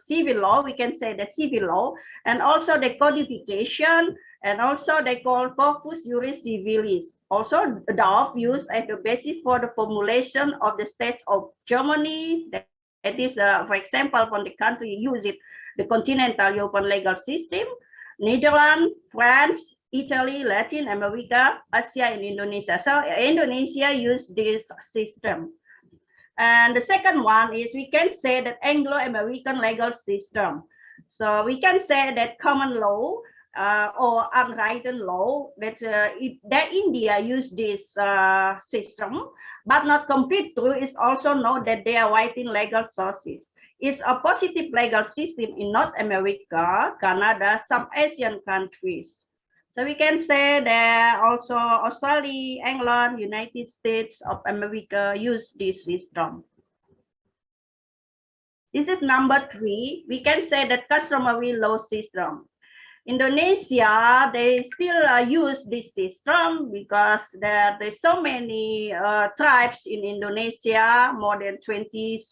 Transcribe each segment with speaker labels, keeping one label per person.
Speaker 1: civil law, we can say the civil law, and also the codification, and also they call corpus juris civilis. Also, DOF used as the basis for the formulation of the states of Germany. That is, for example, from the country use it, the continental European legal system, Netherlands, France, Italy, Latin America, Asia, and Indonesia. So Indonesia use this system. And the second one is we can say that Anglo-American legal system. So we can say that common law or unwritten law, that India use this system, but not complete true. It's also known that they are writing legal sources. It's a positive legal system in North America, Canada, some Asian countries. So we can say that also Australia, England, United States of America use this system. This is number 3. We can say that customary law system. Indonesia, they still use this system because there's so many tribes in Indonesia, more than 27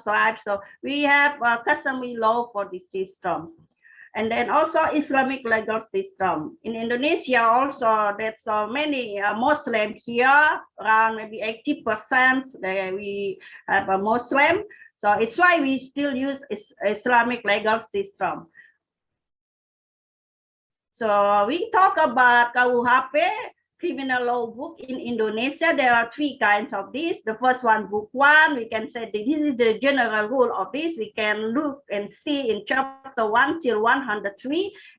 Speaker 1: tribes. So we have customary law for this system. And then also Islamic legal system. In Indonesia also, there's so many Muslim here, around maybe 80% we have a Muslim. So it's why we still use Islamic legal system. So we talk about KUHP, criminal law book in Indonesia. There are 3 kinds of this. The first one, book 1, we can say this is the general rule of this. We can look and see in chapter 1 till 103.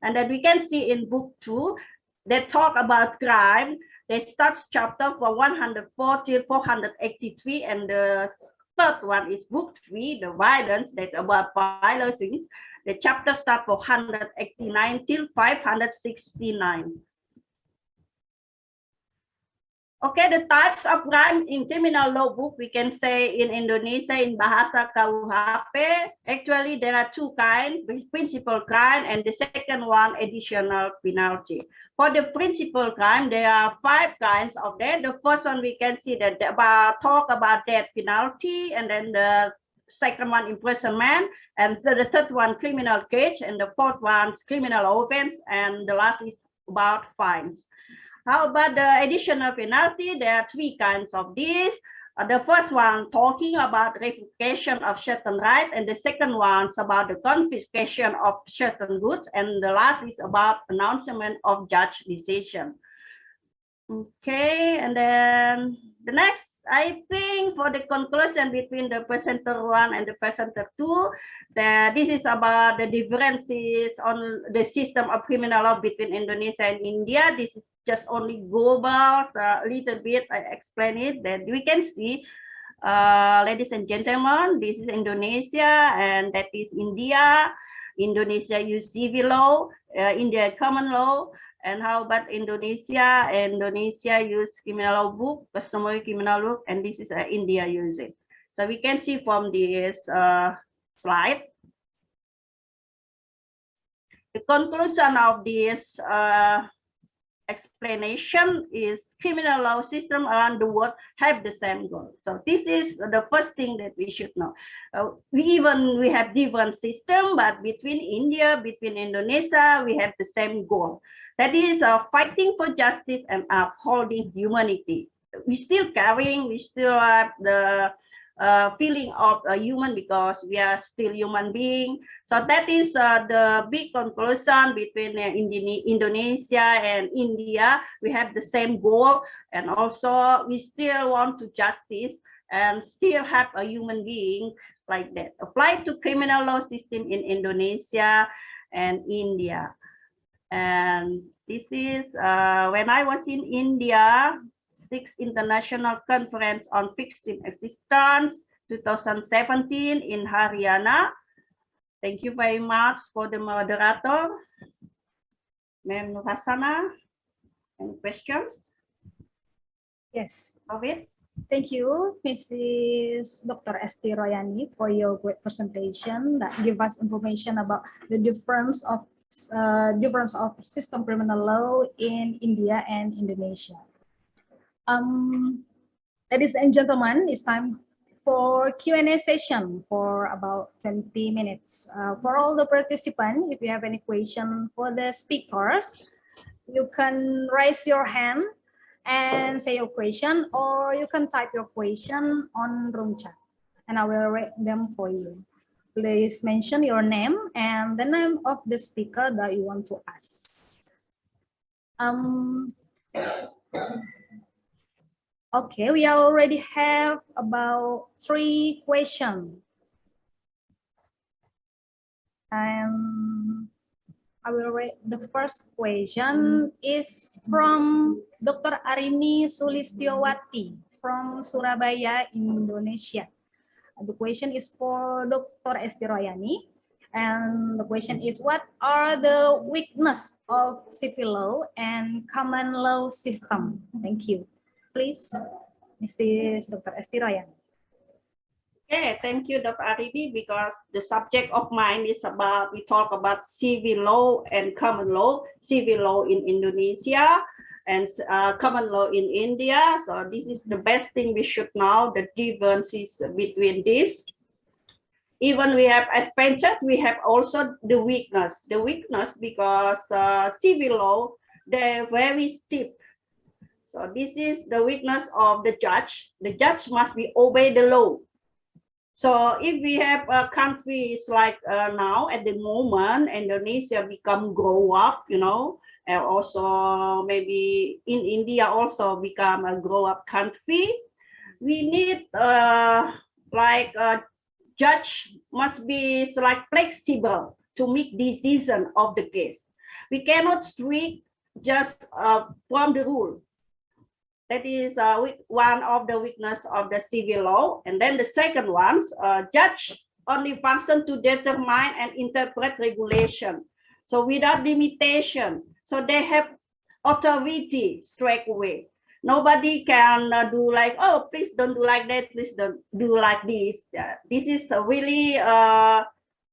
Speaker 1: And then we can see in book 2, they talk about crime. They start chapter from 104 till 483. And the third one is book 3, the violence, that's about violence. The chapter starts from 189 till 569. Okay, the types of crime in criminal law book, we can say in Indonesia, in Bahasa KUHP, actually there are 2 kinds, principal crime and the second one, additional penalty. For the principal crime, there are 5 kinds of that. The first one, we can see that talk about death penalty, and then the second one, imprisonment, and the third one, criminal case, and the fourth one, criminal offense, and the last is about fines. How about the additional penalty? There are 3 kinds of this. The first one talking about revocation of certain rights, and the second one is about the confiscation of certain goods, and the last is about announcement of judge decision. Okay, and then the next, I think for the conclusion between the presenter 1 and the presenter 2, that this is about the differences on the system of criminal law between Indonesia and India. This is just only global, so a little bit I explain it. That we can see, ladies and gentlemen, this is Indonesia and that is India. Indonesia use civil law, India common law. And how about Indonesia? Indonesia use criminal law book, customary criminal law, and this is India using. So we can see from this slide. The conclusion of this explanation is criminal law system around the world have the same goal. So this is the first thing that we should know. We have different system, but between India, between Indonesia, we have the same goal. That is fighting for justice and upholding humanity. We still carrying, we still have the feeling of a human because we are still human being. So that is the big conclusion between Indonesia and India. We have the same goal, and also we still want to justice and still have a human being like that. Apply to criminal law system in Indonesia and India. And this is when I was in India, 6th International Conference on Fixing Existence, 2017 in Haryana. Thank you very much for the moderator. Ma'am Nurhasana, any questions?
Speaker 2: Yes.
Speaker 1: Of it?
Speaker 2: Thank you, Mrs. Dr. Esti Royani, for your great presentation that give us information about the difference of system criminal law in India and Indonesia. Ladies and gentlemen, it's time for Q&A session for about 20 minutes. For all the participants, if you have any question for the speakers, you can raise your hand and say your question, or you can type your question on room chat, and I will read them for you. Please mention your name and the name of the speaker that you want to ask. Okay, we already have about 3 questions. And I will read the first question is from Dr. Arini Sulistiowati from Surabaya, Indonesia. The question is for Dr. Esti Royani. And the question is, what are the weaknesses of civil law and common law system? Thank you. Please, Dr. Esti Royani.
Speaker 1: Okay, thank you, Dr. Arini, because the subject of mine is about, we talk about civil law and common law, civil law in Indonesia and common law in India. So this is the best thing we should know, the differences between this. Even we have advantage, we have also the weakness. The weakness because civil law, they're very stiff. So this is the weakness of the judge. The judge must be obey the law. So if we have countries like now at the moment, Indonesia become grow up, you know, and also maybe in India also become a grow up country. We need like a judge must be like flexible to make decision of the case. We cannot strict just from the rule. That is one of the weakness of the civil law. And then the second one, judge only function to determine and interpret regulation. So without limitation. So they have authority straight away. Nobody can do like, oh, please don't do like that, please don't do like this. This is a really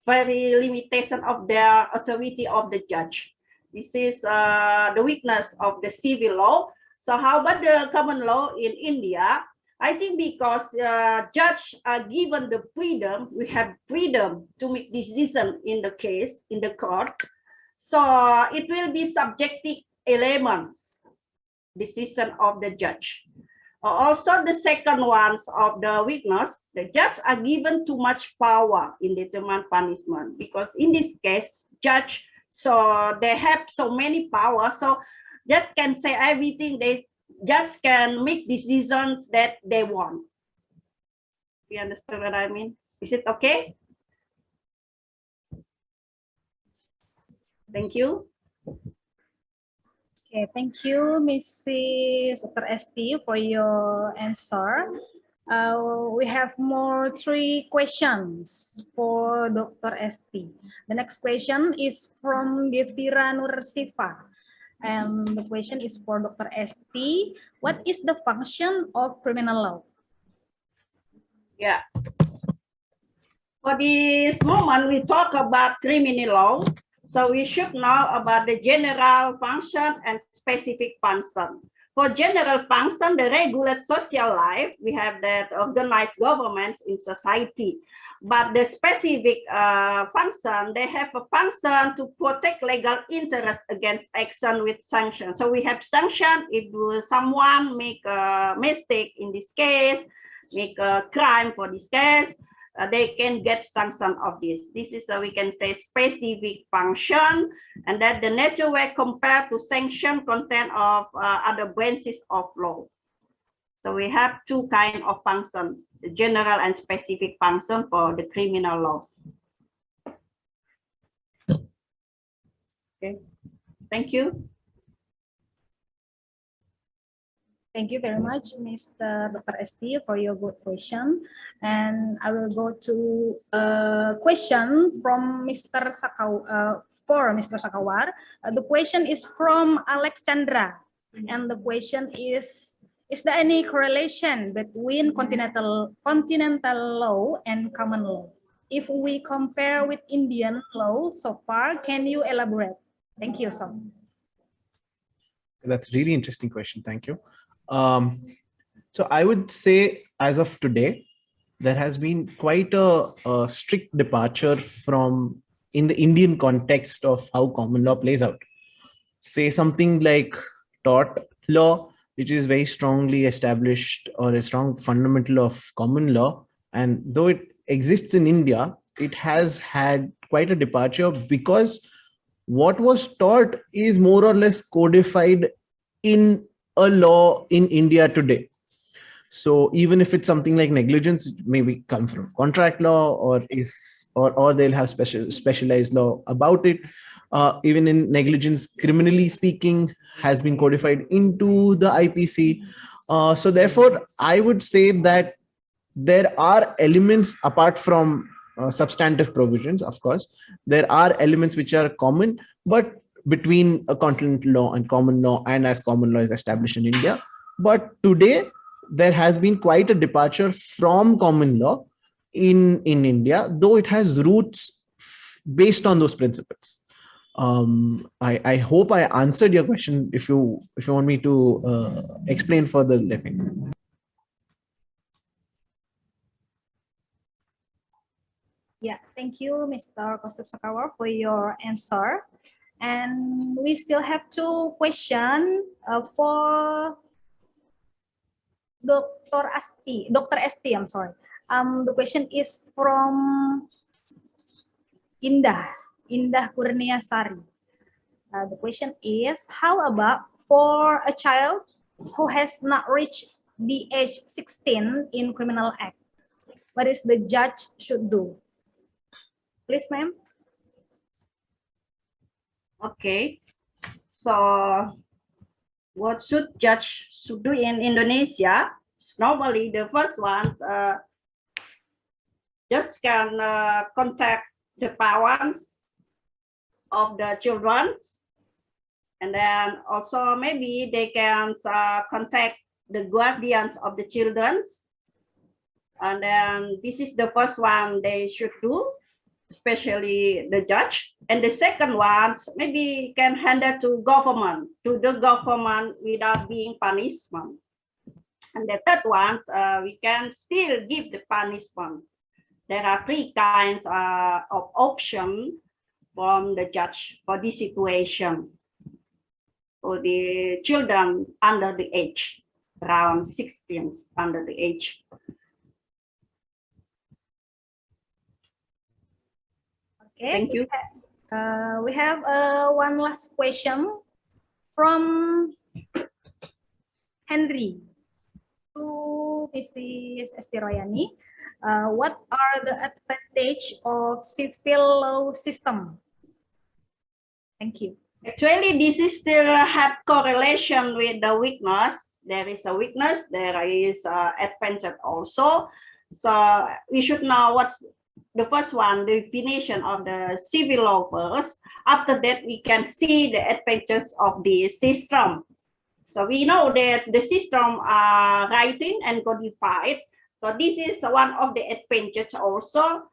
Speaker 1: very limitation of the authority of the judge. This is the weakness of the civil law. So how about the common law in India? I think because judges are given the freedom, we have freedom to make decision in the case, in the court. So it will be subjective elements, decision of the judge. Also the second ones of the weakness, the judges are given too much power in determining punishment, because in this case, judge, so they have so many power, so judge can say everything, they judge can make decisions that they want. You understand what I mean? Is it okay? Thank you.
Speaker 2: Okay, thank you, Mrs. Dr. Esti, for your answer. We have more 3 questions for Dr. Esti. The next question is from Devira Nursifa. And the question is for Dr. Esti. What is the function of criminal law?
Speaker 1: Yeah. For this moment, we talk about criminal law. So we should know about the general function and specific function. For general function, the regulate social life, we have that organized governments in society. But the specific function, they have a function to protect legal interest against action with sanction. So we have sanction if someone make a mistake in this case, make a crime for this case, they can get sanction of this. This is we can say specific function, and that the nature way compared to sanction content of other branches of law. So we have 2 kinds of functions, the general and specific function for the criminal law. Okay, thank you.
Speaker 2: Thank you very much, Mr. Dr. Esti, for your good question. And I will go to a question from Mr. Sakawar. The question is from Alex Chandra. And the question is there any correlation between continental law and common law? If we compare with Indian law so far, can you elaborate? Thank you, sir.
Speaker 3: That's a really interesting question. Thank you. So I would say, as of today, there has been quite a strict departure from in the Indian context of how common law plays out. Say something like tort law, which is very strongly established or a strong fundamental of common law. And though it exists in India, it has had quite a departure because what was taught is more or less codified in a law in India today. So even if it's something like negligence, it maybe come from contract law, or if or they'll have specialized law about it. Even in negligence, criminally speaking, has been codified into the IPC. So therefore, I would say that there are elements apart from substantive provisions. Of course, there are elements which are common, but between a continental law and common law, and as common law is established in India. But today, there has been quite a departure from common law in India, though it has roots based on those principles. I hope I answered your question. If you want me to explain further, let me know.
Speaker 2: Yeah, thank you, Mr. Kostup Sakawar, for your answer. And we still have two questions for Dr. Esti, I'm sorry. The question is from Indah Kurniasari. The question is, how about for a child who has not reached the age 16 in criminal act? What is the judge should do? Please, ma'am.
Speaker 1: Okay. So what should judge should do in Indonesia? Normally, the first one, just can contact the parents of the children, and then also maybe they can contact the guardians of the children, and then this is the first one they should do, especially the judge. And the second one, maybe can hand it to the government without being punishment. And the third one, we can still give the punishment. There are three kinds of options from the judge for this situation for the children under the age, around 16 under the age.
Speaker 2: Okay,
Speaker 1: thank you.
Speaker 2: We have one last question from Henry to Mrs. Esti Royani. What are the advantages of civil law system? Thank you.
Speaker 1: Actually, this is still have correlation with the weakness. There is a weakness, there is advantage also. So we should know what's the first one, the definition of the civil law first. After that, we can see the advantages of the system. So we know that the system are written and codified. So this is one of the advantages also.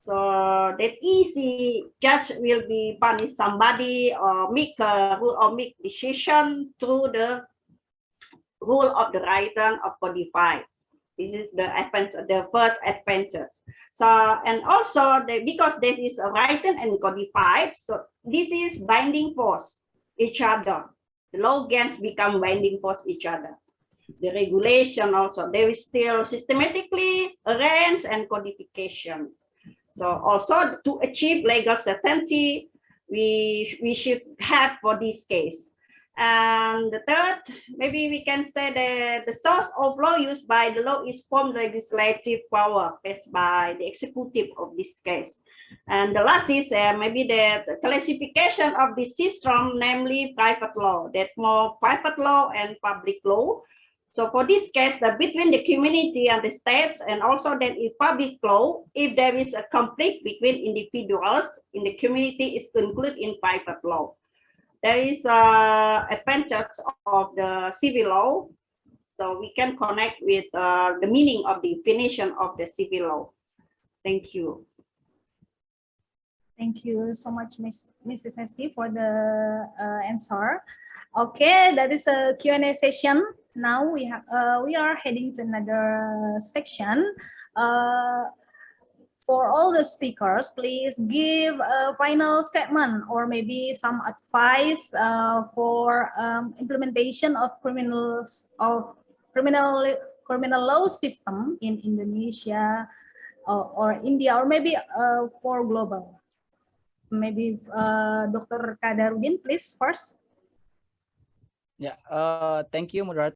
Speaker 1: So that easy judge will be punish somebody or make a rule or make decision through the rule of the written or codified. This is the advantage, the first advantage. So, and also because this is written and codified, so this is binding force each other. The law gains become binding force each other. The regulation also, they will still systematically arrange and codification. So also to achieve legal certainty, we should have for this case. And the third, maybe we can say that the source of law used by the law is from legislative power passed by the executive of this case. And the last is maybe the classification of the system, namely private law, that more private law and public law. So for this case, between the community and the states, and also then in public law, if there is a conflict between individuals in the community, is included in private law. There is advantage of the civil law, so we can connect with the meaning of the definition of the civil law. Thank you.
Speaker 2: Thank you so much, Mrs. Esti, for the answer. Okay, that is a Q&A session. Now we are heading to another section. For all the speakers, please give a final statement or maybe some advice for implementation of criminal law system in Indonesia or India, or maybe for global. Maybe Dr. Kadarudin, please first.
Speaker 4: Yeah, thank you, moderator.